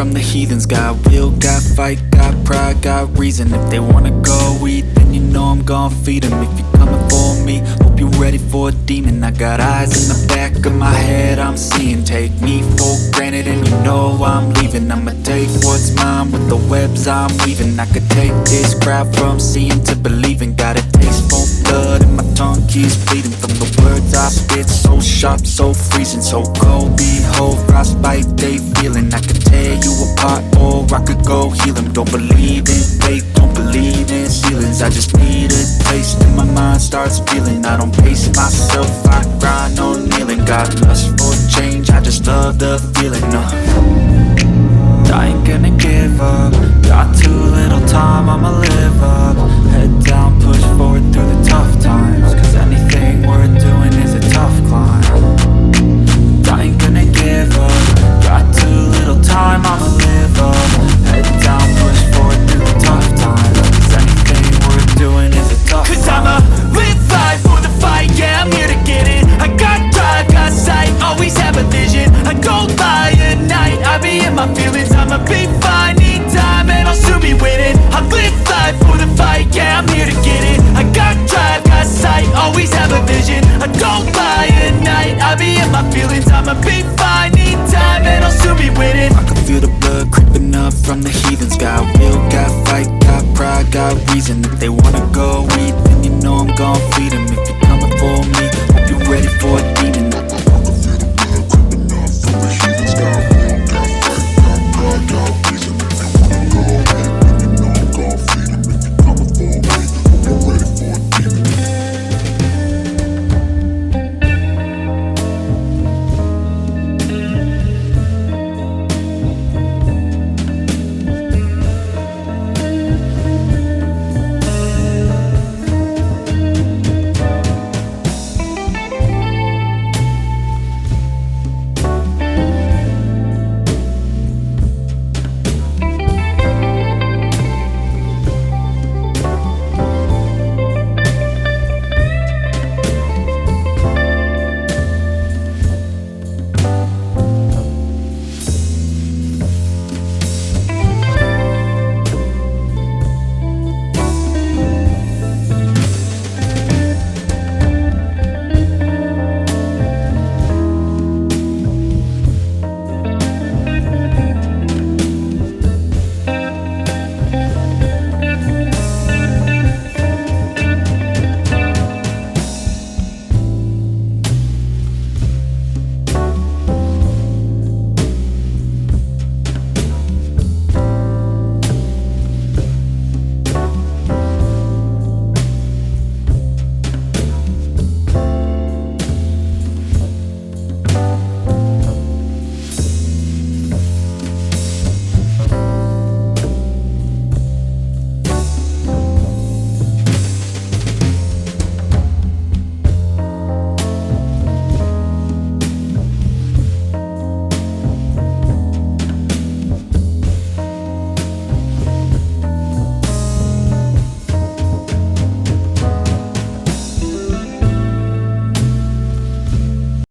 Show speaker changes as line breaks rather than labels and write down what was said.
from the heathens. Got will, got fight, got pride, got reason. If they wanna go eat, then you know I'm gon' feed them. If you're coming for me, hope you're ready for a demon. I got eyes in the back of my head, I'm seeing. Take me for granted and you know I'm leaving. I'ma take what's mine with the webs I'm weaving. I could take this crowd from seeing to believing. Got a taste for blood and my tongue keeps bleeding from the words I spit. So sharp, so freezing, so cold. Behold, frostbite they feeling. I could tear you apart or I could go heal them. Don't believe in fate, don't believe in ceilings. I just need a taste and my mind starts feeling. I don't pace myself, I grind on kneeling. Got lust for change, I just love the feeling. I ain't gonna give up. Got too little time, I'ma live up.